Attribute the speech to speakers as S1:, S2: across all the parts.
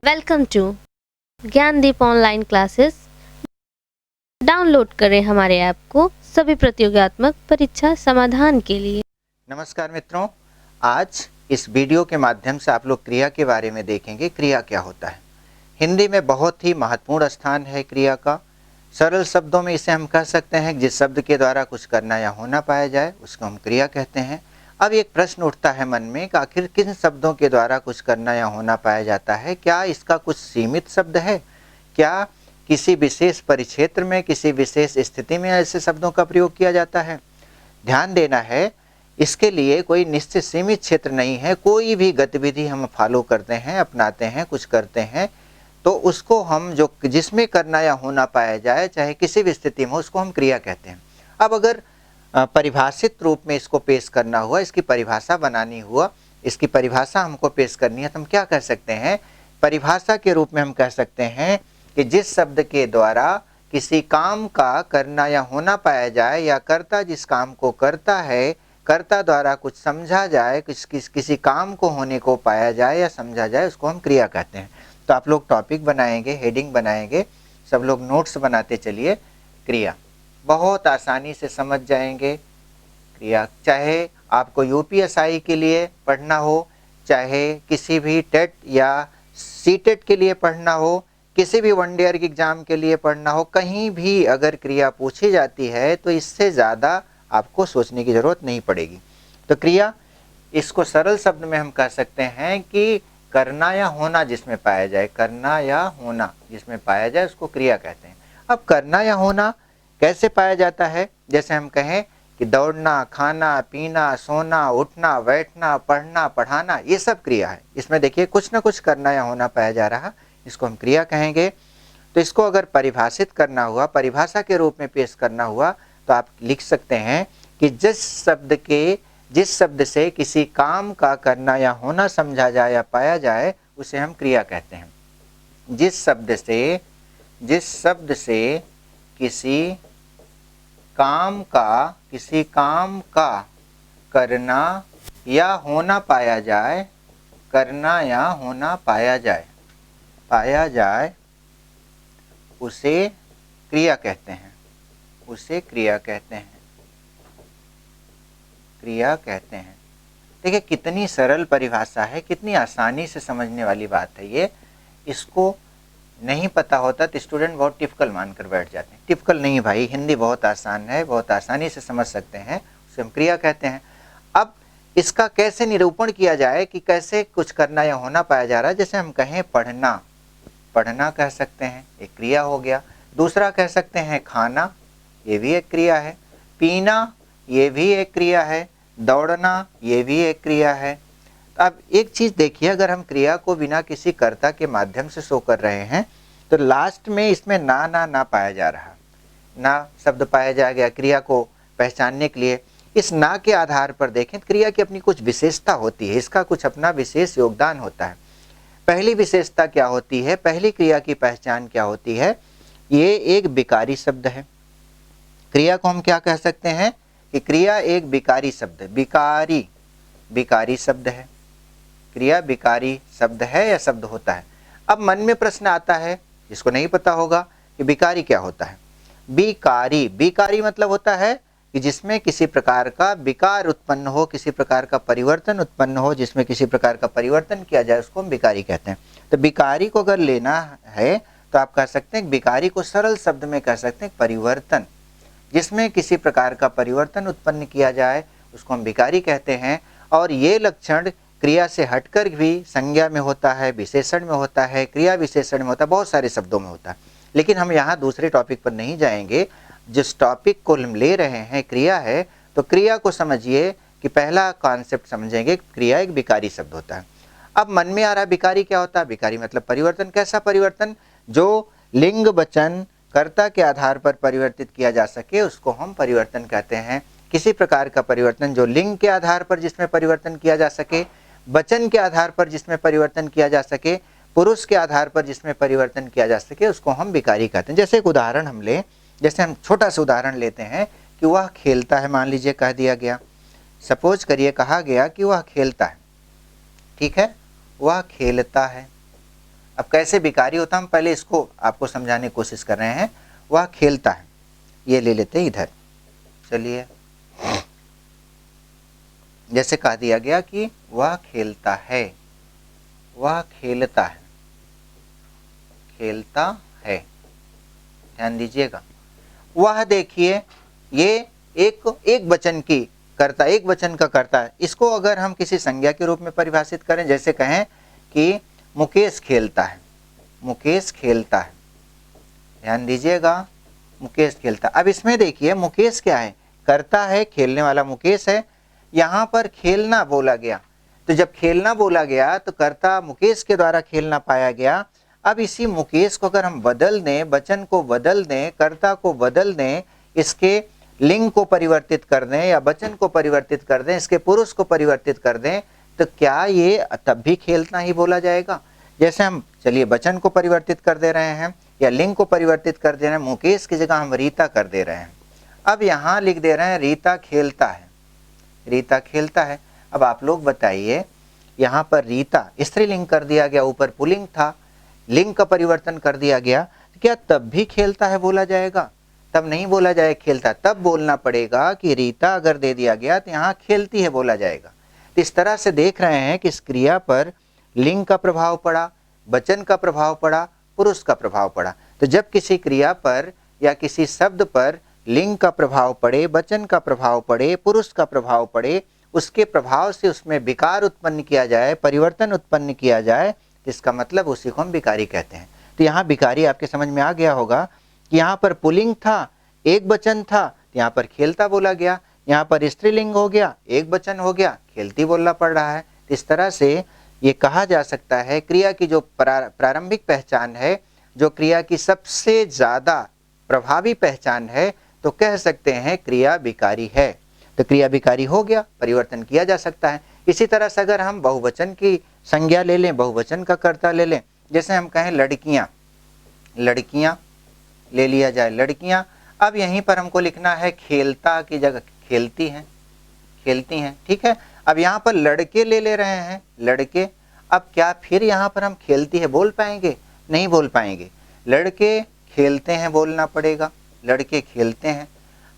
S1: Welcome to Gyandeep online classes. Download करें हमारे app को सभी प्रतियोगितात्मक परीक्षा समाधान के लिए।
S2: नमस्कार मित्रों, आज इस वीडियो के माध्यम से आप लोग क्रिया के बारे में देखेंगे। क्रिया क्या होता है। हिंदी में बहुत ही महत्वपूर्ण स्थान है क्रिया का। सरल शब्दों में इसे हम कह सकते हैं जिस शब्द के द्वारा कुछ करना या होना पाया जाए उसको हम क्रिया कहते हैं। अब एक प्रश्न उठता है मन में कि आखिर किन शब्दों के द्वारा कुछ करना या होना पाया जाता है। क्या इसका कुछ सीमित शब्द है? क्या किसी विशेष परिक्षेत्र में, किसी विशेष स्थिति में ऐसे शब्दों का प्रयोग किया जाता है? ध्यान देना है, इसके लिए कोई निश्चित सीमित क्षेत्र नहीं है। कोई भी गतिविधि हम फॉलो करते हैं, अपनाते हैं, कुछ करते हैं तो उसको हम जो जिसमें करना या होना पाया जाए, चाहे किसी भी स्थिति में, उसको हम क्रिया कहते हैं। अब अगर परिभाषित रूप में इसको पेश करना हुआ, इसकी परिभाषा बनानी हुआ, इसकी परिभाषा हमको पेश करनी है तो हम क्या कह सकते हैं? परिभाषा के रूप में हम कह सकते हैं कि जिस शब्द के द्वारा किसी काम का करना या होना पाया जाए, या कर्ता जिस काम को करता है, कर्ता द्वारा कुछ समझा जाए, किसी काम को होने को पाया जाए या समझा जाए, उसको हम क्रिया कहते हैं। तो आप लोग टॉपिक बनाएंगे, हेडिंग बनाएंगे, सब लोग नोट्स बनाते चलिए। क्रिया बहुत आसानी से समझ जाएंगे। क्रिया चाहे आपको यूपीएसआई के लिए पढ़ना हो, चाहे किसी भी टेट या सीटेट के लिए पढ़ना हो, किसी भी वन ईयर एग्जाम के लिए पढ़ना हो, कहीं भी अगर क्रिया पूछी जाती है तो इससे ज़्यादा आपको सोचने की ज़रूरत नहीं पड़ेगी। तो क्रिया, इसको सरल शब्द में हम कह सकते हैं कि करना या होना जिसमें पाया जाए, करना या होना जिसमें पाया जाए उसको क्रिया कहते हैं। अब करना या होना कैसे पाया जाता है? जैसे हम कहें कि दौड़ना, खाना, पीना, सोना, उठना, बैठना, पढ़ना, पढ़ाना, ये सब क्रिया है। इसमें देखिए कुछ ना कुछ करना या होना पाया जा रहा, इसको हम क्रिया कहेंगे। तो इसको अगर परिभाषित करना हुआ, परिभाषा के रूप में पेश करना हुआ, तो आप लिख सकते हैं कि जिस शब्द से किसी काम का करना या होना समझा जाए या पाया जाए उसे हम क्रिया कहते हैं। जिस शब्द से किसी काम का करना या होना पाया जाए, करना या होना पाया जाए उसे क्रिया कहते हैं, उसे क्रिया कहते हैं, क्रिया कहते हैं। देखिए कितनी सरल परिभाषा है, कितनी आसानी से समझने वाली बात है ये। इसको नहीं पता होता तो स्टूडेंट बहुत टिपिकल मानकर बैठ जाते हैं। टिपिकल नहीं भाई, हिंदी बहुत आसान है, बहुत आसानी से समझ सकते हैं, उसे हम क्रिया कहते हैं। अब इसका कैसे निरूपण किया जाए कि कैसे कुछ करना या होना पाया जा रहा है? जैसे हम कहें पढ़ना, पढ़ना कह सकते हैं, एक क्रिया हो गया। दूसरा कह सकते हैं खाना, ये भी एक क्रिया है। पीना, ये भी एक क्रिया है। दौड़ना, ये भी एक क्रिया है। अब एक चीज़ देखिए, अगर हम क्रिया को बिना किसी कर्ता के माध्यम से शो कर रहे हैं तो लास्ट में इसमें ना पाया जा रहा, ना शब्द पाया जा गया क्रिया को पहचानने के लिए। इस ना के आधार पर देखें, क्रिया की अपनी कुछ विशेषता होती है, इसका कुछ अपना विशेष योगदान होता है। पहली विशेषता क्या होती है? पहली क्रिया की पहचान क्या होती है? ये एक विकारी शब्द है। क्रिया को हम क्या कह सकते हैं कि क्रिया एक विकारी शब्द, विकारी शब्द है। क्रिया विकारी शब्द है या शब्द होता है। अब मन में प्रश्न आता है, जिसको नहीं पता होगा कि विकारी क्या होता है। विकारी मतलब होता है कि जिसमें किसी प्रकार का विकार उत्पन्न हो, किसी प्रकार का परिवर्तन उत्पन्न हो, जिसमें किसी प्रकार का परिवर्तन किया जाए उसको हम विकारी कहते हैं। तो विकारी को अगर लेना है तो आप कह सकते हैं विकारी को सरल शब्द में कह सकते हैं परिवर्तन, जिसमें किसी प्रकार का परिवर्तन उत्पन्न किया जाए उसको हम विकारी कहते हैं। और ये लक्षण क्रिया से हटकर भी संज्ञा में होता है, विशेषण में होता है, क्रिया विशेषण में होता है, बहुत सारे शब्दों में होता है। लेकिन हम यहाँ दूसरे टॉपिक पर नहीं जाएंगे। जिस टॉपिक को हम ले रहे हैं क्रिया है, तो क्रिया को समझिए कि पहला कॉन्सेप्ट समझेंगे, क्रिया एक विकारी शब्द होता है। अब मन में आ रहा विकारी क्या होता है? विकारी मतलब परिवर्तन। कैसा परिवर्तन? जो लिंग वचन कर्ता के आधार पर परिवर्तित किया जा सके उसको हम परिवर्तन कहते हैं। किसी प्रकार का परिवर्तन जो लिंग के आधार पर जिसमें परिवर्तन किया जा सके, वचन के आधार पर जिसमें परिवर्तन किया जा सके, पुरुष के आधार पर जिसमें परिवर्तन किया जा सके, उसको हम विकारी कहते हैं। जैसे एक उदाहरण हम लें, जैसे हम छोटा सा उदाहरण लेते हैं कि वह खेलता है, मान लीजिए कह दिया गया, सपोज करिए कहा गया कि वह खेलता है, ठीक है, वह खेलता है। अब कैसे विकारी होता, हम पहले इसको आपको समझाने की कोशिश कर रहे हैं। वह खेलता है, ये ले लेते हैं इधर। चलिए, जैसे कह दिया गया कि वह खेलता है, वह खेलता है, खेलता है, ध्यान दीजिएगा। वह देखिए, ये एक वचन की कर्ता, एक वचन का कर्ता है। इसको अगर हम किसी संज्ञा के रूप में परिभाषित करें, जैसे कहें कि मुकेश खेलता है, मुकेश खेलता है, ध्यान दीजिएगा, मुकेश खेलता। अब इसमें देखिए मुकेश क्या है, कर्ता है, खेलने वाला मुकेश है। यहाँ पर खेलना बोला गया, तो जब खेलना बोला गया तो कर्ता मुकेश के द्वारा खेलना पाया गया। अब इसी मुकेश को अगर हम बदल दें, वचन को बदल दें, कर्ता को बदल दें, इसके लिंग को परिवर्तित कर दें या वचन को परिवर्तित कर दें, इसके पुरुष को परिवर्तित कर दें, तो क्या ये तब भी खेलना ही बोला जाएगा? जैसे हम चलिए वचन को परिवर्तित कर दे रहे हैं या लिंग को परिवर्तित कर दे रहे हैं, मुकेश की जगह हम रीता कर दे रहे हैं। अब यहाँ लिख दे रहे हैं रीता खेलता है, रीता खेलता है। अब आप लोग बताइए, यहाँ पर रीता स्त्रीलिंग कर दिया गया, ऊपर पुल्लिंग था, लिंग का परिवर्तन कर दिया गया, क्या तब भी खेलता है बोला जाएगा? तब नहीं बोला जाए खेलता, तब बोलना पड़ेगा कि रीता अगर दे दिया गया तो यहाँ खेलती है बोला जाएगा। तो इस तरह से देख रहे हैं कि इस क्रिया पर लिंग का प्रभाव पड़ा, वचन का प्रभाव पड़ा, पुरुष का प्रभाव पड़ा। तो जब किसी क्रिया पर या किसी शब्द पर लिंग का प्रभाव पड़े, वचन का प्रभाव पड़े, पुरुष का प्रभाव पड़े, उसके प्रभाव से उसमें विकार उत्पन्न किया जाए, परिवर्तन उत्पन्न किया जाए, इसका मतलब उसी को हम विकारी कहते हैं। तो यहाँ विकारी आपके समझ में आ गया होगा कि यहाँ पर पुल्लिंग था, एक वचन था, तो यहाँ पर खेलता बोला गया, यहाँ पर स्त्रीलिंग हो गया, एक वचन हो गया, खेलती बोलना पड़ रहा है। इस तरह से ये कहा जा सकता है क्रिया की जो प्रारंभिक पहचान है, जो क्रिया की सबसे ज़्यादा प्रभावी पहचान है, तो कह सकते हैं क्रिया विकारी है। तो क्रिया विकारी हो गया, परिवर्तन किया जा सकता है। इसी तरह से अगर हम बहुवचन की संज्ञा ले लें, बहुवचन का कर्ता ले लें, जैसे हम कहें लड़कियाँ, लड़कियाँ ले लिया जाए, लड़कियाँ। अब यहीं पर हमको लिखना है खेलता की जगह खेलती हैं, खेलती हैं, ठीक है। अब यहाँ पर लड़के ले रहे हैं, लड़के। अब क्या फिर यहाँ पर हम खेलती है बोल पाएंगे? नहीं बोल पाएंगे। लड़के खेलते हैं बोलना पड़ेगा, लड़के खेलते हैं।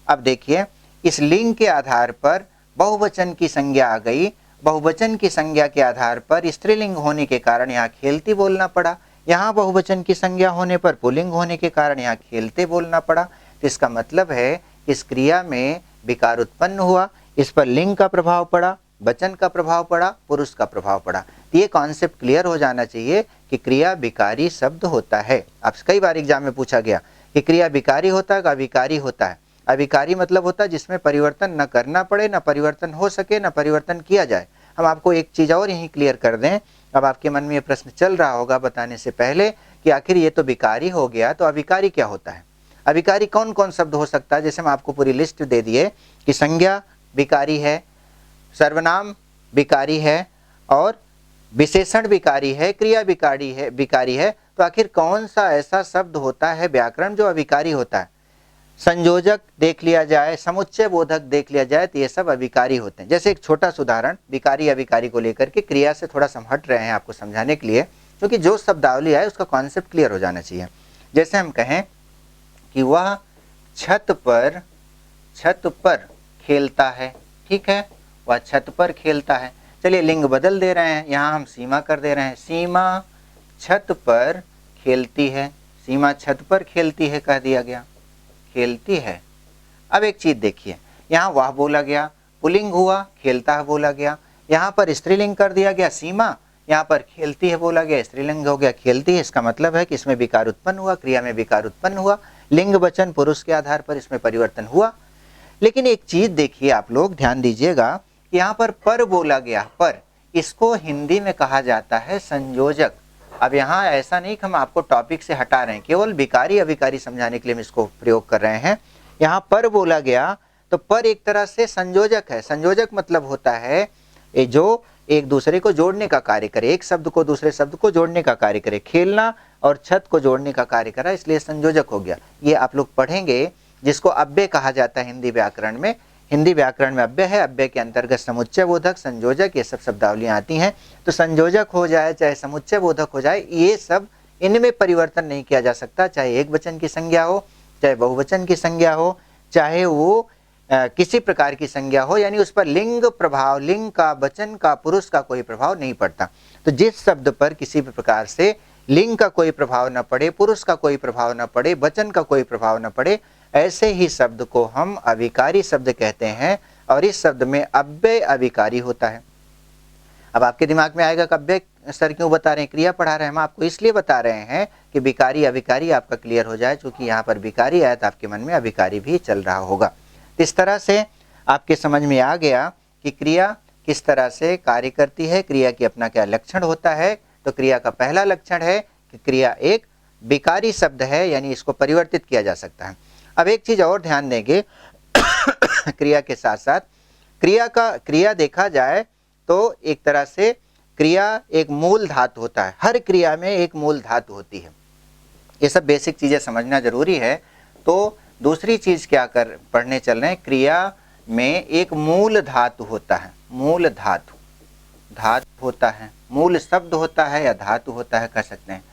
S2: अब देखिए, इस लिंग के आधार पर बहुवचन की संज्ञा आ गई, बहुवचन की संज्ञा के आधार पर स्त्रीलिंग होने के कारण यहाँ खेलती बोलना पड़ा, यहाँ बहुवचन की संज्ञा होने पर पुल्लिंग होने के कारण यहाँ खेलते बोलना पड़ा। तो इसका मतलब है इस क्रिया में विकार उत्पन्न हुआ, इस पर लिंग का प्रभाव पड़ा, वचन का प्रभाव पड़ा, पुरुष का प्रभाव पड़ा। तो ये कॉन्सेप्ट क्लियर हो जाना चाहिए कि क्रिया विकारी शब्द होता है। अब कई बार एग्जाम में पूछा गया कि क्रिया विकारी होता है, अविकारी होता है। अविकारी मतलब होता है जिसमें परिवर्तन न करना पड़े, न परिवर्तन हो सके, न परिवर्तन किया जाए। हम आपको एक चीज़ और यहीं क्लियर कर दें। अब आपके मन में ये प्रश्न चल रहा होगा बताने से पहले कि आखिर ये तो विकारी हो गया, तो अविकारी क्या होता है? अविकारी कौन कौन शब्द हो सकता है? जैसे हम आपको पूरी लिस्ट दे दिए कि संज्ञा विकारी है, सर्वनाम विकारी है और विशेषण विकारी है, क्रिया विकारी है। तो आखिर कौन सा ऐसा शब्द होता है व्याकरण जो अविकारी होता है? संयोजक देख लिया जाए, समुच्चय बोधक देख लिया जाए, तो ये सब अविकारी होते हैं। जैसे एक छोटा सा उदाहरण विकारी अविकारी को लेकर के, क्रिया से थोड़ा सा हम हट रहे हैं आपको समझाने के लिए, क्योंकि जो शब्दावली है उसका कॉन्सेप्ट क्लियर हो जाना चाहिए। जैसे हम कहें कि वह छत पर खेलता है, ठीक है, वह छत पर खेलता है। चलिए लिंग बदल दे रहे हैं, यहाँ हम सीमा कर दे रहे हैं, सीमा छत पर खेलती है, सीमा छत पर खेलती है कह दिया गया, खेलती है। अब एक चीज देखिए, यहाँ वह बोला गया, पुल्लिंग हुआ, खेलता है बोला गया, यहाँ पर स्त्रीलिंग कर दिया गया सीमा, यहाँ पर खेलती है बोला गया, स्त्रीलिंग हो गया खेलती है। इसका मतलब है कि इसमें विकार उत्पन्न हुआ, क्रिया में विकार उत्पन्न हुआ, लिंग वचन पुरुष के आधार पर इसमें परिवर्तन हुआ। लेकिन एक चीज देखिए, आप लोग ध्यान दीजिएगा, यहाँ पर बोला गया, पर इसको हिंदी में कहा जाता है संयोजक। अब यहाँ ऐसा नहीं कि हम आपको टॉपिक से हटा रहे हैं, केवल विकारी अविकारी समझाने के लिए हम इसको प्रयोग कर रहे हैं। यहाँ पर बोला गया, तो पर एक तरह से संयोजक है। संयोजक मतलब होता है जो एक दूसरे को जोड़ने का कार्य करे, एक शब्द को दूसरे शब्द को जोड़ने का कार्य करे। खेलना और छत को जोड़ने का कार्य करा, इसलिए संयोजक हो गया। ये आप लोग पढ़ेंगे, जिसको अव्यय कहा जाता है हिंदी व्याकरण में। हिंदी व्याकरण में अव्यय है, अव्यय के अंतर्गत समुच्चय बोधक, संयोजक, ये सब शब्दावलियाँ आती हैं। तो संयोजक हो जाए चाहे समुच्चय बोधक हो जाए, ये सब इनमें परिवर्तन नहीं किया जा सकता, चाहे एक वचन की संज्ञा हो, चाहे बहुवचन की संज्ञा हो, चाहे वो किसी प्रकार की संज्ञा हो, यानी उस पर लिंग प्रभाव, लिंग का, वचन का, पुरुष का कोई प्रभाव नहीं पड़ता। तो जिस शब्द पर किसी भी प्रकार से लिंग का कोई प्रभाव न पड़े, पुरुष का कोई प्रभाव न पड़े, वचन का कोई प्रभाव न पड़े, ऐसे ही शब्द को हम अविकारी शब्द कहते हैं। और इस शब्द में अव्यय अविकारी होता है। अब आपके दिमाग में आएगा कि अव्यय सर क्यों बता रहे हैं, क्रिया पढ़ा रहे हैं। हम आपको इसलिए बता रहे हैं कि विकारी अविकारी आपका क्लियर हो जाए, क्योंकि यहाँ पर विकारी आया तो आपके मन में अविकारी भी चल रहा होगा। इस तरह से आपके समझ में आ गया कि क्रिया किस तरह से कार्य करती है, क्रिया की अपना क्या लक्षण होता है। तो क्रिया का पहला लक्षण है कि क्रिया एक विकारी शब्द है, यानी इसको परिवर्तित किया जा सकता है। अब एक चीज और ध्यान देंगे क्रिया के साथ साथ, क्रिया देखा जाए तो एक तरह से क्रिया एक मूल धातु होता है। हर क्रिया में एक मूल धातु होती है। ये सब बेसिक चीजें समझना जरूरी है। तो दूसरी चीज क्या पढ़ने चल रहे हैं, क्रिया में एक मूल धातु होता है। मूल धातु होता है, मूल शब्द होता है या धातु होता है, कह सकते हैं।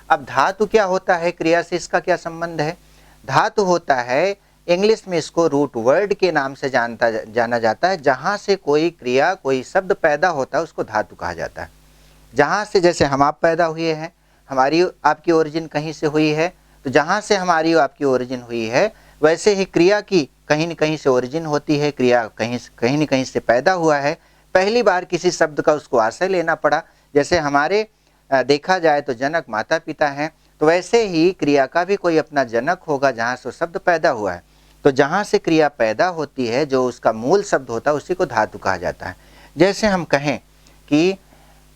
S2: अब धातु क्या होता है, क्रिया से इसका क्या संबंध है। धातु होता है, इंग्लिश में इसको रूट वर्ड के नाम से जाना जाता है। जहाँ से कोई क्रिया, कोई शब्द पैदा होता है उसको धातु कहा जाता है। जहाँ से, जैसे हम आप पैदा हुए हैं, हमारी आपकी ओरिजिन कहीं से हुई है, तो जहाँ से हमारी आपकी ओरिजिन हुई है, वैसे ही क्रिया की कहीं न कहीं से ओरिजिन होती है। क्रिया कहीं न कहीं से पैदा हुआ है। पहली बार किसी शब्द का उसको आश्रय लेना पड़ा। जैसे हमारे देखा जाए तो जनक माता पिता हैं, तो वैसे ही क्रिया का भी कोई अपना जनक होगा जहाँ से शब्द पैदा हुआ है। तो जहाँ से क्रिया पैदा होती है, जो उसका मूल शब्द होता है, उसी को धातु कहा जाता है। जैसे हम कहें कि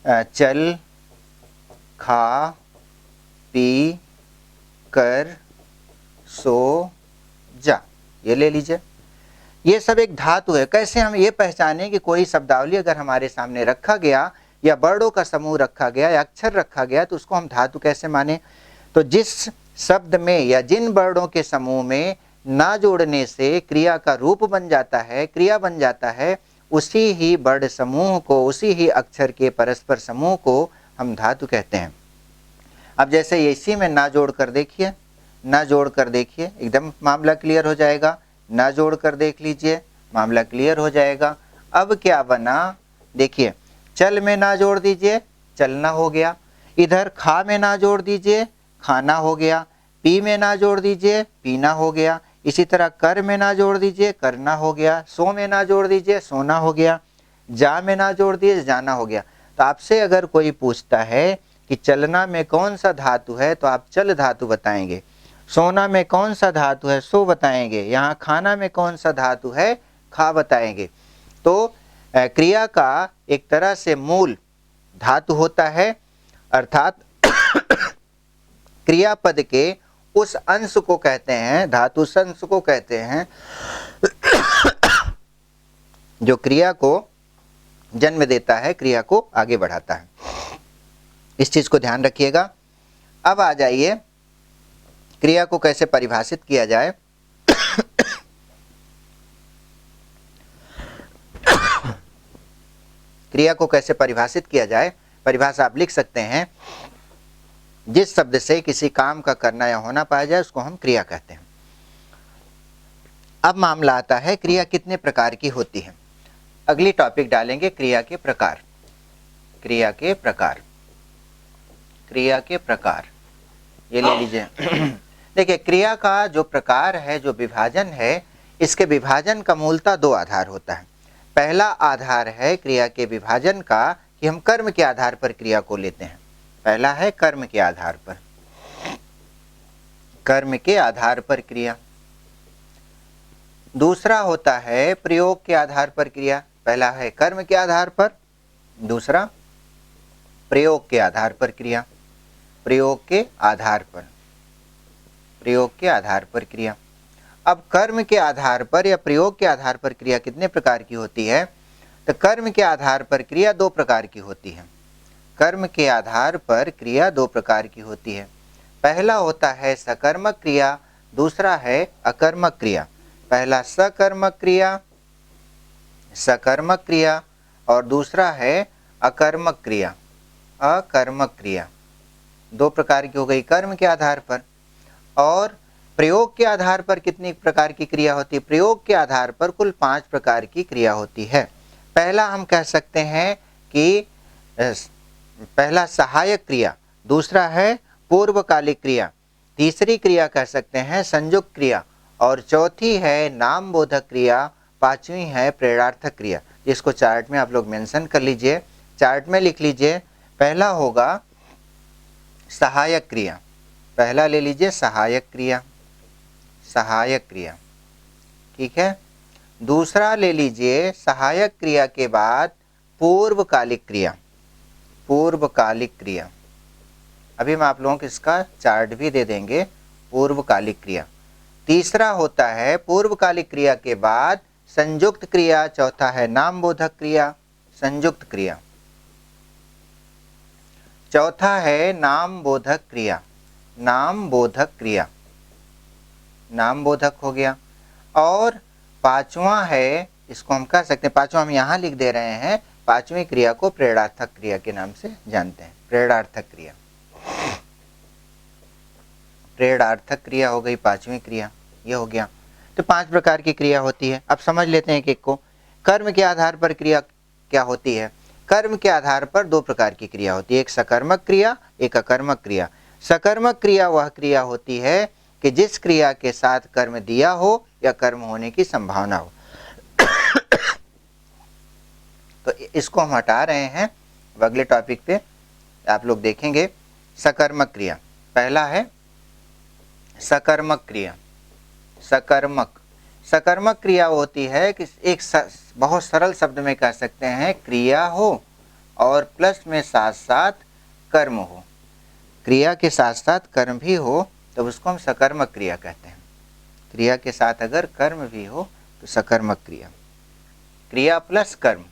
S2: चल, खा, पी, कर, सो, जा, ये ले लीजिए। ये सब एक धातु है। कैसे हम ये पहचानें कि कोई शब्दावली अगर हमारे सामने रखा गया, या वर्डों का समूह रखा गया, या अक्षर रखा गया, तो उसको हम धातु कैसे माने। तो जिस शब्द में या जिन वर्डों के समूह में ना जोड़ने से क्रिया का रूप बन जाता है, क्रिया बन जाता है, उसी ही वर्ड समूह को, उसी ही अक्षर के परस्पर समूह को हम धातु कहते हैं। अब जैसे इसी में ना जोड़ कर देखिए, ना जोड़ कर देखिए, एकदम मामला क्लियर हो जाएगा। ना जोड़ कर देख लीजिए, मामला क्लियर हो जाएगा। अब क्या बना, देखिए, चल में ना जोड़ दीजिए, चलना हो गया। इधर खा में ना जोड़ दीजिए, खाना हो गया। पी में ना जोड़ दीजिए, पीना हो गया। इसी तरह कर में ना जोड़ दीजिए, करना हो गया। सो में ना जोड़ दीजिए, सोना हो गया। जा में ना जोड़ दीजिए, जाना हो गया। तो आपसे अगर कोई पूछता है कि चलना में कौन सा धातु है, तो आप चल धातु बताएंगे। सोना में कौन सा धातु है, सो बताएंगे। यहाँ खाना में कौन सा धातु है, खा बताएंगे। तो क्रिया का एक तरह से मूल धातु होता है, अर्थात क्रियापद के उस अंश को कहते हैं, धातु अंश को कहते हैं, जो क्रिया को जन्म देता है, क्रिया को आगे बढ़ाता है। इस चीज को ध्यान रखिएगा। अब आ जाइए, क्रिया को कैसे परिभाषित किया जाए। क्रिया को कैसे परिभाषित किया जाए, परिभाषा आप लिख सकते हैं। जिस शब्द से किसी काम का करना या होना पाया जाए, उसको हम क्रिया कहते हैं। अब मामला आता है, क्रिया कितने प्रकार की होती है। अगली टॉपिक डालेंगे, क्रिया के प्रकार। क्रिया के प्रकार, क्रिया के प्रकार, ये ले लीजिए। देखिए, क्रिया का जो प्रकार है, जो विभाजन है, इसके विभाजन का मूलतः दो आधार होता है। पहला आधार है क्रिया के विभाजन का कि हम कर्म के आधार पर क्रिया को लेते हैं। पहला है कर्म के आधार पर, कर्म के आधार पर क्रिया। दूसरा होता है प्रयोग के आधार पर क्रिया। पहला है कर्म के आधार पर, दूसरा प्रयोग के आधार पर क्रिया। प्रयोग के आधार पर, प्रयोग के आधार पर क्रिया। अब कर्म के आधार पर या प्रयोग के आधार पर क्रिया कितने प्रकार की होती है, तो कर्म के आधार पर क्रिया दो प्रकार की होती है। कर्म के आधार पर क्रिया दो प्रकार की होती है। पहला होता है सकर्मक क्रिया, दूसरा है अकर्मक क्रिया। पहला सकर्मक क्रिया, सकर्मक क्रिया, और दूसरा है अकर्मक क्रिया, अकर्मक क्रिया। दो प्रकार की हो गई कर्म के आधार पर। और प्रयोग के आधार पर कितनी प्रकार की क्रिया होती है? प्रयोग के आधार पर कुल 5 प्रकार की क्रिया होती है। पहला हम कह सकते हैं कि पहला सहायक क्रिया, दूसरा है पूर्वकालिक क्रिया, तीसरी क्रिया कह सकते हैं संयुक्त क्रिया, और चौथी है नामबोधक क्रिया, पांचवी है प्रेरणार्थक क्रिया। इसको चार्ट में आप लोग मेंशन कर लीजिए, चार्ट में लिख लीजिए। पहला होगा सहायक क्रिया, पहला ले लीजिए सहायक क्रिया, सहायक क्रिया, ठीक है। दूसरा ले लीजिए सहायक क्रिया के बाद पूर्वकालिक क्रिया, पूर्वकालिक क्रिया। अभी हम आप लोगों को इसका चार्ट भी दे देंगे, पूर्वकालिक क्रिया। तीसरा होता है पूर्वकालिक क्रिया के बाद संयुक्त क्रिया, चौथा है नामबोधक क्रिया, संयुक्त क्रिया, चौथा है नामबोधक क्रिया, नामबोधक क्रिया, नामबोधक हो गया। और पांचवा है, इसको हम कह सकते हैं, पांचवा हम यहाँ लिख दे रहे हैं, पांचवी क्रिया को प्रेरणार्थक क्रिया के नाम से जानते हैं, प्रेरणार्थक क्रिया। प्रेरणार्थक क्रिया हो गई पांचवी क्रिया, ये हो गया। तो 5 प्रकार की क्रिया होती है। अब समझ लेते हैं एक को। कर्म के आधार पर क्रिया क्या होती है? कर्म के आधार पर 2 प्रकार की क्रिया होती है, एक सकर्मक क्रिया, एक अकर्मक क्रिया। सकर्मक क्रिया वह क्रिया होती है कि जिस क्रिया के साथ कर्म दिया हो या कर्म होने की संभावना हो। तो इसको हम हटा रहे हैं, अगले टॉपिक पे आप लोग देखेंगे। सकर्मक क्रिया, पहला है सकर्मक क्रिया। सकर्मक, सकर्मक क्रिया होती है कि एक बहुत सरल शब्द में कह सकते हैं, क्रिया हो और प्लस में साथ साथ कर्म हो, क्रिया के साथ साथ कर्म भी हो तो उसको हम सकर्मक क्रिया कहते हैं। क्रिया के साथ अगर कर्म भी हो तो सकर्मक क्रिया, क्रिया प्लस कर्म,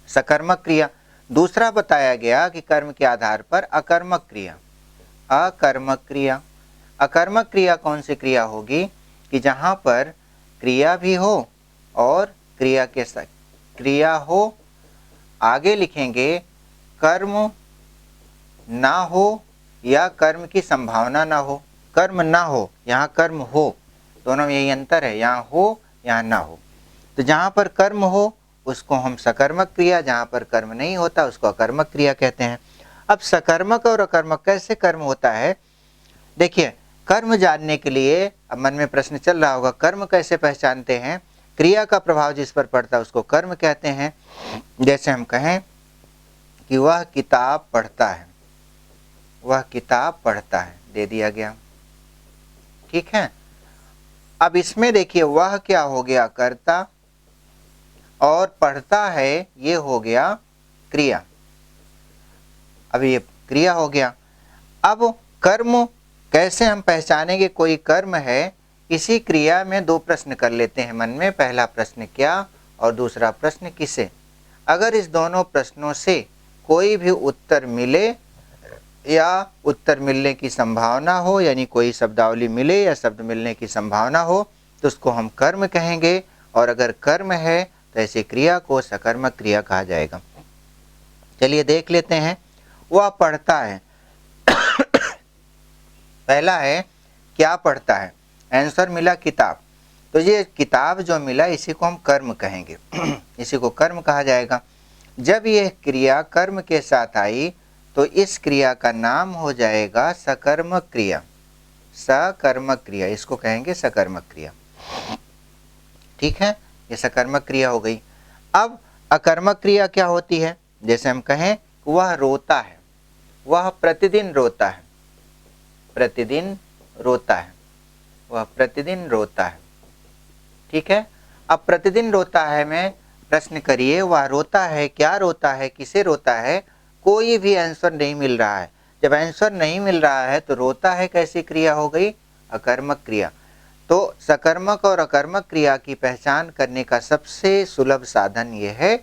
S2: सकर्मक क्रिया। दूसरा बताया गया कि कर्म के आधार पर अकर्मक क्रिया, अकर्मक क्रिया। अकर्मक क्रिया कौन सी क्रिया होगी? कि जहाँ पर क्रिया भी हो और क्रिया के साथ क्रिया हो, आगे लिखेंगे कर्म ना हो या कर्म की संभावना ना हो। कर्म ना हो, यहाँ कर्म हो, दोनों में यही अंतर है, यहाँ हो यहाँ ना हो। तो जहाँ पर कर्म हो उसको हम सकर्मक क्रिया, जहाँ पर कर्म नहीं होता उसको अकर्मक क्रिया कहते हैं। अब सकर्मक और अकर्मक कैसे कर्म होता है? देखिए, कर्म जानने के लिए अब मन में प्रश्न चल रहा होगा, कर्म कैसे पहचानते हैं? क्रिया का प्रभाव जिस पर पड़ता है उसको कर्म कहते हैं। जैसे हम कहें कि वह किताब पढ़ता है, वह किताब पढ़ता है, दे दिया गया, ठीक है। अब इसमें देखिए वह क्या हो गया? कर्ता, और पढ़ता है ये हो गया क्रिया। अब ये क्रिया हो गया। अब कर्म कैसे हम पहचानेंगे कोई कर्म है? इसी क्रिया में 2 प्रश्न कर लेते हैं मन में, पहला प्रश्न क्या और दूसरा प्रश्न किसे। अगर इस दोनों प्रश्नों से कोई भी उत्तर मिले या उत्तर मिलने की संभावना हो, यानी कोई शब्दावली मिले या शब्द मिलने की संभावना हो, तो उसको हम कर्म कहेंगे। और अगर कर्म है तो ऐसी क्रिया को सकर्मक क्रिया कहा जाएगा। चलिए देख लेते हैं। वह पढ़ता है, पहला है क्या पढ़ता है? आंसर मिला किताब, तो ये किताब जो मिला इसी को हम कर्म कहेंगे, इसी को कर्म कहा जाएगा। जब यह क्रिया कर्म के साथ आई तो इस क्रिया का नाम हो जाएगा सकर्मक क्रिया, सकर्मक क्रिया, इसको कहेंगे सकर्मक क्रिया, ठीक है। ये सकर्मक क्रिया हो गई। अब अकर्मक क्रिया क्या होती है? जैसे हम कहें वह रोता है, वह प्रतिदिन रोता है, प्रतिदिन रोता है, वह प्रतिदिन रोता है, ठीक है। अब प्रतिदिन रोता है में प्रश्न करिए, वह रोता है, क्या रोता है, किसे रोता है? कोई भी आंसर नहीं मिल रहा है। जब आंसर नहीं मिल रहा है तो रोता है कैसी क्रिया हो गई? अकर्मक क्रिया। तो सकर्मक और अकर्मक क्रिया की पहचान करने का सबसे सुलभ साधन यह है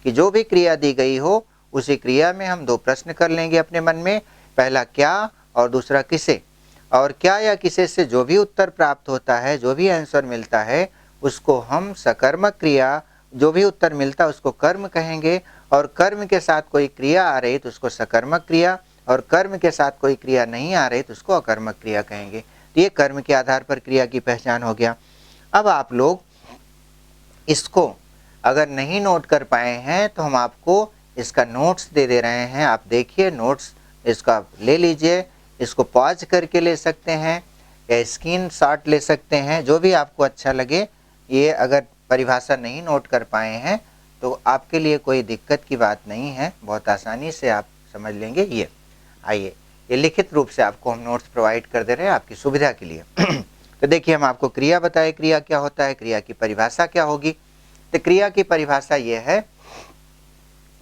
S2: कि जो भी क्रिया दी गई हो उसी क्रिया में हम 2 प्रश्न कर लेंगे अपने मन में, पहला क्या और दूसरा किसे। और क्या या किसे से जो भी उत्तर प्राप्त होता है, जो भी आंसर मिलता है, उसको हम सकर्मक क्रिया, जो भी उत्तर मिलता है उसको कर्म कहेंगे। और कर्म के साथ कोई क्रिया आ रही तो उसको सकर्मक क्रिया, और कर्म के साथ कोई क्रिया नहीं आ रही तो उसको अकर्मक क्रिया कहेंगे। तो ये कर्म के आधार पर क्रिया की पहचान हो गया। अब आप लोग इसको अगर नहीं नोट कर पाए हैं तो हम आपको इसका नोट्स दे रहे हैं, आप देखिए नोट्स इसका ले लीजिए, इसको पॉज करके ले सकते हैं या स्क्रीन शॉट ले सकते हैं, जो भी आपको अच्छा लगे। ये अगर परिभाषा नहीं नोट कर पाए हैं तो आपके लिए कोई दिक्कत की बात नहीं है, बहुत आसानी से आप समझ लेंगे। ये आइए, ये लिखित रूप से आपको हम नोट्स प्रोवाइड कर दे रहे हैं आपकी सुविधा के लिए। तो देखिए, हम आपको क्रिया बताए, क्रिया क्या होता है, क्रिया की परिभाषा क्या होगी। तो क्रिया की परिभाषा ये है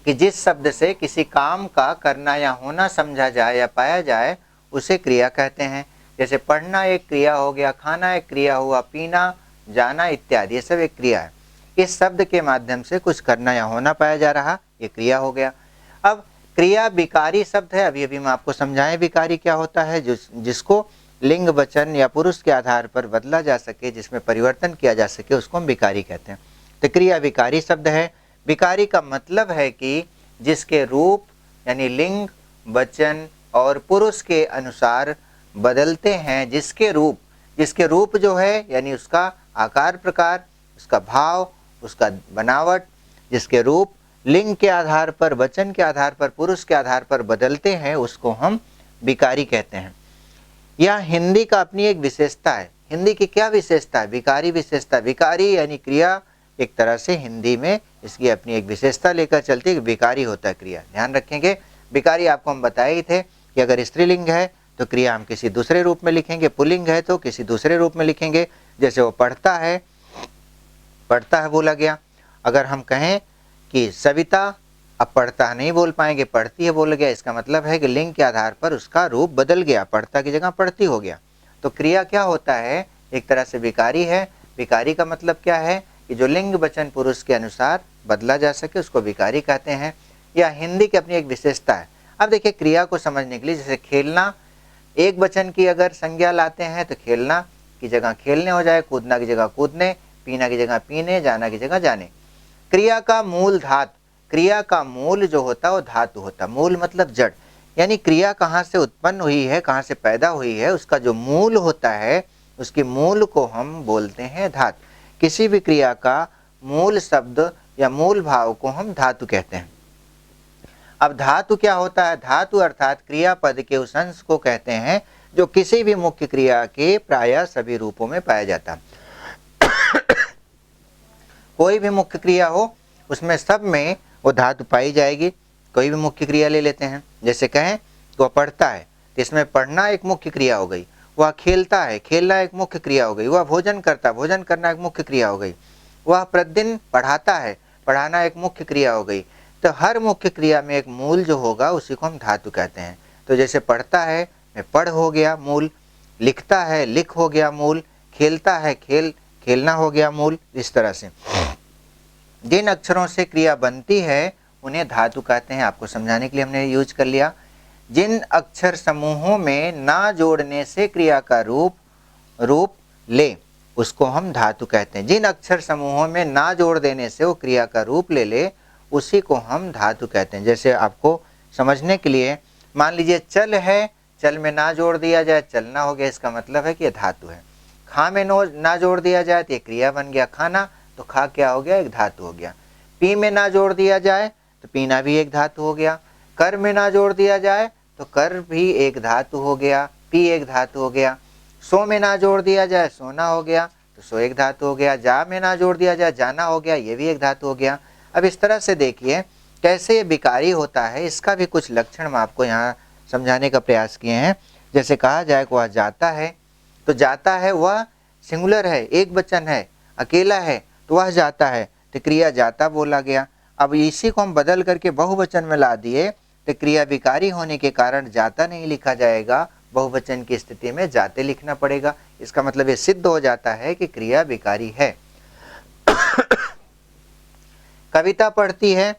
S2: कि जिस शब्द से किसी काम का करना या होना समझा जाए या पाया जाए उसे क्रिया कहते हैं। जैसे पढ़ना एक क्रिया हो गया, खाना एक क्रिया हुआ, पीना, जाना इत्यादि, ये सब एक क्रिया है। इस शब्द के माध्यम से कुछ करना या होना पाया जा रहा, ये क्रिया हो गया। अब क्रिया विकारी शब्द है, अभी मैं आपको समझाएं विकारी क्या होता है। जिसको लिंग, वचन या पुरुष के आधार पर बदला जा सके, जिसमें परिवर्तन किया जा सके, उसको हम विकारी कहते हैं। तो क्रिया विकारी शब्द है। विकारी का मतलब है कि जिसके रूप यानी लिंग, वचन और पुरुष के अनुसार बदलते हैं, जिसके रूप जो है यानी उसका आकार प्रकार, उसका भाव, उसका बनावट, जिसके रूप लिंग के आधार पर, वचन के आधार पर, पुरुष के आधार पर बदलते हैं, उसको हम विकारी कहते हैं। यह हिंदी का अपनी एक विशेषता है। हिंदी की क्या विशेषता है? विकारी विशेषता। विकारी यानी क्रिया एक तरह से हिंदी में इसकी अपनी एक विशेषता लेकर चलती है कि विकारी होता है क्रिया। ध्यान रखेंगे, विकारी आपको हम बताए ही थे कि अगर स्त्रीलिंग है तो क्रिया हम किसी दूसरे रूप में लिखेंगे, पुल्लिंग है तो किसी दूसरे रूप में लिखेंगे। जैसे वो पढ़ता है बोला गया। अगर हम कहें कि सविता, अब पढ़ता नहीं बोल पाएंगे, पढ़ती है बोल गया, इसका मतलब है कि लिंग के आधार पर उसका रूप बदल गया, पढ़ता की जगह पढ़ती हो गया। तो क्रिया क्या होता है? एक तरह से विकारी है। विकारी का मतलब क्या है कि जो लिंग, वचन, पुरुष के अनुसार बदला जा सके उसको विकारी कहते हैं। या हिंदी की अपनी एक विशेषता है। अब देखिए, क्रिया को समझने के लिए, जैसे खेलना, एक वचन की अगर संज्ञा लाते हैं तो खेलना की जगह खेलने हो जाए, कूदना की जगह कूदने, पीना की जगह पीने, जाना की जगह जाने। क्रिया का मूल धातु, क्रिया का मूल जो होता है वो धातु होता है। मूल मतलब जड़, यानी क्रिया कहाँ से उत्पन्न हुई है, कहाँ से पैदा हुई है, उसका जो मूल होता है उसके मूल को हम बोलते हैं धातु। किसी भी क्रिया का मूल शब्द या मूल भाव को हम धातु कहते हैं। अब धातु क्या होता है? धातु अर्थात क्रियापद के उस अंश को कहते हैं जो किसी भी मुख्य क्रिया के प्रायः सभी रूपों में पाया जाता है। कोई भी मुख्य क्रिया हो उसमें सब में वो धातु पाई जाएगी। कोई भी मुख्य क्रिया ले लेते हैं, जैसे कहें वह पढ़ता है तो इसमें पढ़ना एक मुख्य क्रिया हो गई। वह खेलता है, खेलना एक मुख्य क्रिया हो गई। वह भोजन करता है, भोजन करना एक मुख्य क्रिया हो गई। वह प्रतिदिन पढ़ाता है, पढ़ाना एक मुख्य क्रिया हो गई। तो हर मुख्य क्रिया में एक मूल जो होगा उसी को हम धातु कहते हैं। तो जैसे पढ़ता है में पढ़ हो गया मूल, लिखता है लिख हो गया मूल, खेलता है खेलना हो गया मूल। इस तरह से जिन अक्षरों से क्रिया बनती है उन्हें धातु कहते हैं। आपको समझाने के लिए हमने यूज कर लिया। जिन अक्षर समूहों में ना जोड़ने से क्रिया का रूप ले उसको हम धातु कहते हैं। जिन अक्षर समूहों में ना जोड़ देने से वो क्रिया का रूप ले ले उसी को हम धातु कहते हैं। जैसे आपको समझने के लिए मान लीजिए चल है, चल में ना जोड़ दिया जाए चलना हो गया, इसका मतलब है कि ये धातु है। खा में ना जोड़ दिया जाए तो ये क्रिया बन गया खाना, तो खा क्या हो गया? एक धातु हो गया। पी में ना जोड़ दिया जाए तो पीना भी एक धातु हो गया। कर में ना जोड़ दिया जाए तो कर भी एक धातु हो गया, पी एक धातु हो गया। सो में ना जोड़ दिया जाए सोना हो गया, तो सो एक धातु हो गया। जा में ना जोड़ दिया जाए जाना हो गया, ये भी एक धातु हो गया। अब इस तरह से देखिए कैसे ये विकारी होता है, इसका भी कुछ लक्षण हम आपको यहाँ समझाने का प्रयास किए हैं। जैसे कहा जाए कि वह जाता है, तो जाता है वह सिंगुलर है, एक वचन है, अकेला है, तो वह जाता है, तो क्रिया जाता बोला गया। अब इसी को हम बदल करके बहुवचन में ला दिए तो क्रिया विकारी होने के कारण जाता नहीं लिखा जाएगा, बहुवचन की स्थिति में जाते लिखना पड़ेगा। इसका मतलब ये सिद्ध हो जाता है कि क्रिया विकारी है। कविता पढ़ती है,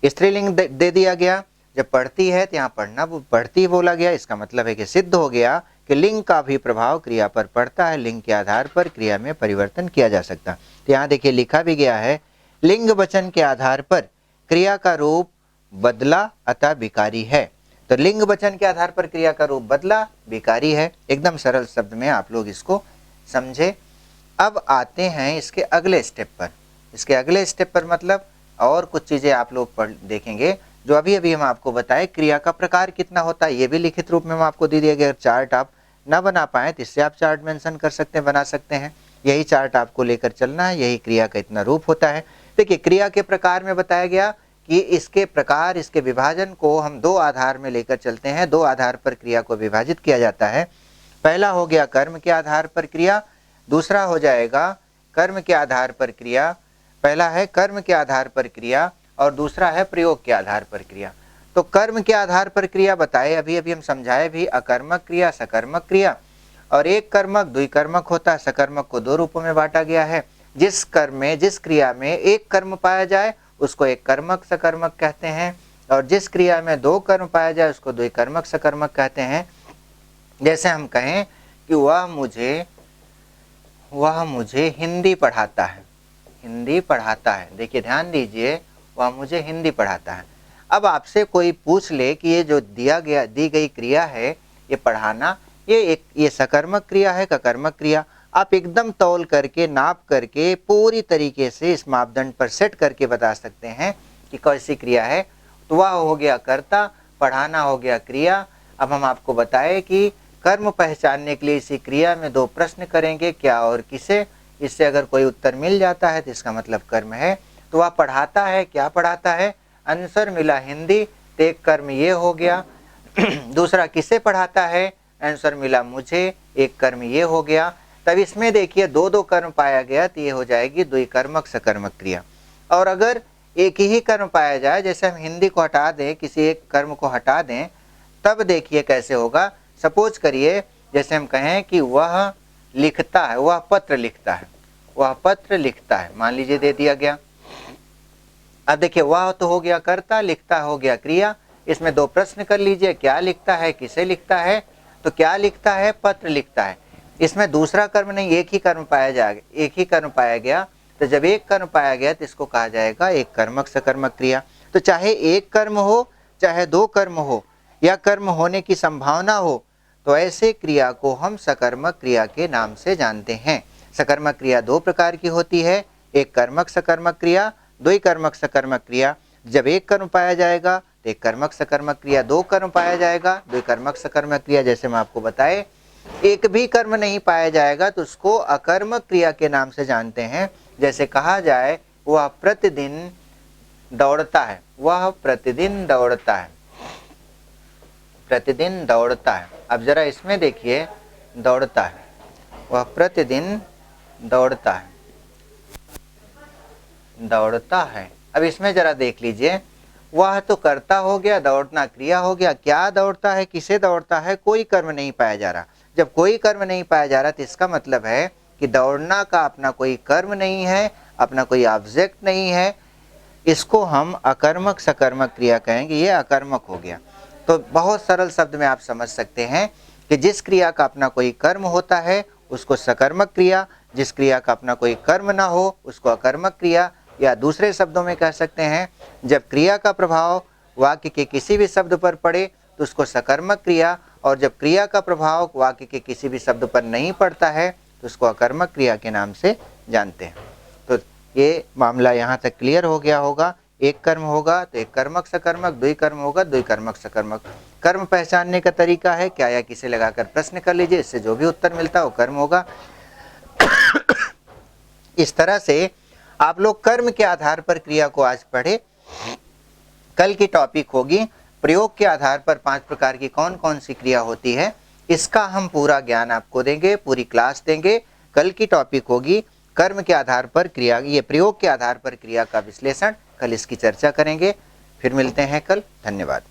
S2: स्त्रीलिंग दे दिया गया। जब पढ़ती है तो यहाँ पढ़ती बोला गया, इसका मतलब है कि सिद्ध हो गया कि लिंग का भी प्रभाव क्रिया पर पड़ता है। लिंग के आधार पर क्रिया में परिवर्तन किया जा सकता है। तो यहाँ देखिए लिखा भी गया है, लिंग वचन के आधार पर क्रिया का रूप बदला अतः विकारी है। तो लिंग वचन के आधार पर क्रिया का रूप बदला, बेकारी है। एकदम सरल शब्द में आप लोग इसको समझे। अब आते हैं इसके अगले स्टेप पर। इसके अगले स्टेप पर मतलब और कुछ चीज़ें आप लोग पढ़ देखेंगे जो अभी अभी हम आपको बताए। क्रिया का प्रकार कितना होता है ये भी लिखित रूप में हम आपको दे दिया गया। चार्ट आप ना बना पाए तो इससे आप चार्ट मेंशन कर सकते हैं, बना सकते हैं। यही चार्ट आपको लेकर चलना है, यही क्रिया का इतना रूप होता है। देखिए क्रिया के प्रकार में बताया गया कि इसके प्रकार, इसके विभाजन को हम दो आधार में लेकर चलते हैं। दो आधार पर क्रिया को विभाजित किया जाता है। पहला हो गया कर्म के आधार पर क्रिया, दूसरा हो जाएगा कर्म के आधार पर क्रिया। पहला है कर्म के आधार पर क्रिया और दूसरा है प्रयोग के आधार पर क्रिया। तो कर्म के आधार पर क्रिया बताए, अभी अभी हम समझाए भी, अकर्मक क्रिया, सकर्मक क्रिया। और एक कर्मक द्विकर्मक होता है। सकर्मक को दो रूपों में बांटा गया है। जिस कर्म में, जिस क्रिया में एक कर्म पाया जाए उसको एक कर्मक सकर्मक कहते हैं, और जिस क्रिया में दो कर्म पाया जाए उसको द्विकर्मक सकर्मक कहते हैं। जैसे हम कहें कि वह मुझे हिंदी पढ़ाता है। हिंदी पढ़ाता है, देखिए ध्यान दीजिए, वह मुझे हिंदी पढ़ाता है। अब आपसे कोई पूछ ले कि ये जो दी गई क्रिया है, ये पढ़ाना, ये सकर्मक क्रिया है का कर्मक क्रिया, आप एकदम तौल करके, नाप करके, पूरी तरीके से इस मापदंड पर सेट करके बता सकते हैं कि कैसी क्रिया है। तो वह हो गया कर्ता, पढ़ाना हो गया क्रिया। अब हम आपको बताएं कि कर्म पहचानने के लिए इसी क्रिया में दो प्रश्न करेंगे, क्या और किसे। इससे अगर कोई उत्तर मिल जाता है तो इसका मतलब कर्म है। तो वह पढ़ाता है, क्या पढ़ाता है, आंसर मिला हिंदी, तो एक कर्म ये हो गया। दूसरा किसे पढ़ाता है, आंसर मिला मुझे, एक कर्म ये हो गया। तब इसमें देखिए दो दो कर्म पाया गया तो ये हो जाएगी द्विकर्मक सकर्मक क्रिया। और अगर एक ही कर्म पाया जाए, जैसे हम हिंदी को हटा दें, किसी एक कर्म को हटा दें, तब देखिए कैसे होगा। सपोज करिए जैसे हम कहें कि वह लिखता है, वह पत्र लिखता है, वह पत्र लिखता है, मान लीजिए दे दिया गया। अब देखिए वह तो हो गया कर्ता, लिखता हो गया क्रिया। इसमें दो प्रश्न कर लीजिए, क्या लिखता है, किसे लिखता है। तो क्या लिखता है, पत्र लिखता है। इसमें दूसरा कर्म नहीं, एक ही कर्म पाया जाएगा, एक ही कर्म पाया गया। तो जब एक कर्म पाया गया तो इसको कहा जाएगा एक कर्मक सकर्मक क्रिया। तो चाहे एक कर्म हो, चाहे दो कर्म हो, या कर्म होने की संभावना हो, तो ऐसे क्रिया को हम सकर्मक क्रिया के नाम से जानते हैं। सकर्मक क्रिया दो प्रकार की होती है, एक कर्मक सकर्मक क्रिया, द्विकर्मक सकर्मक क्रिया। जब एक कर्म पाया जाएगा तो एक कर्मक सकर्मक क्रिया, दो कर्म पाया जाएगा द्विकर्मक सकर्मक क्रिया। जैसे मैं आपको बताए, एक भी कर्म नहीं पाया जाएगा तो उसको अकर्मक क्रिया के नाम से जानते हैं। जैसे कहा जाए वह प्रतिदिन दौड़ता है, वह प्रतिदिन दौड़ता है, प्रतिदिन दौड़ता है। अब जरा इसमें देखिए, दौड़ता है, वह प्रतिदिन दौड़ता है, दौड़ता है। अब इसमें जरा देख लीजिए, वह तो कर्ता हो गया, दौड़ना क्रिया हो गया। क्या दौड़ता है, किसे दौड़ता है, कोई कर्म नहीं पाया जा रहा। जब कोई कर्म नहीं पाया जा रहा तो इसका मतलब है कि दौड़ना का अपना कोई कर्म नहीं है, अपना कोई ऑब्जेक्ट नहीं है। इसको हम अकर्मक सकर्मक क्रिया कहेंगे, ये अकर्मक हो गया। तो बहुत सरल शब्द में आप समझ सकते हैं कि जिस क्रिया का अपना कोई कर्म होता है उसको सकर्मक क्रिया, जिस क्रिया का अपना कोई कर्म ना हो उसको अकर्मक क्रिया। या दूसरे शब्दों में कह सकते हैं, जब क्रिया का प्रभाव वाक्य के किसी भी शब्द पर पड़े तो उसको सकर्मक क्रिया, और जब क्रिया का प्रभाव वाक्य के किसी भी शब्द पर नहीं पड़ता है तो उसको अकर्मक क्रिया के नाम से जानते हैं। तो ये मामला यहाँ तक क्लियर हो गया होगा। एक कर्म होगा तो एक कर्मक सकर्मक, द्विकर्म होगा द्विकर्मक सकर्मक। कर्म पहचानने का तरीका है क्या या किसे लगाकर प्रश्न कर लीजिए, इससे जो भी उत्तर मिलता है वो कर्म होगा। इस तरह से आप लोग कर्म के आधार पर क्रिया को आज पढ़े। कल की टॉपिक होगी प्रयोग के आधार पर 5 प्रकार की कौन कौन सी क्रिया होती है। इसका हम पूरा ज्ञान आपको देंगे, पूरी क्लास देंगे। कल की टॉपिक होगी कर्म के आधार पर क्रिया, ये प्रयोग के आधार पर क्रिया का विश्लेषण। कल इसकी चर्चा करेंगे। फिर मिलते हैं कल। धन्यवाद।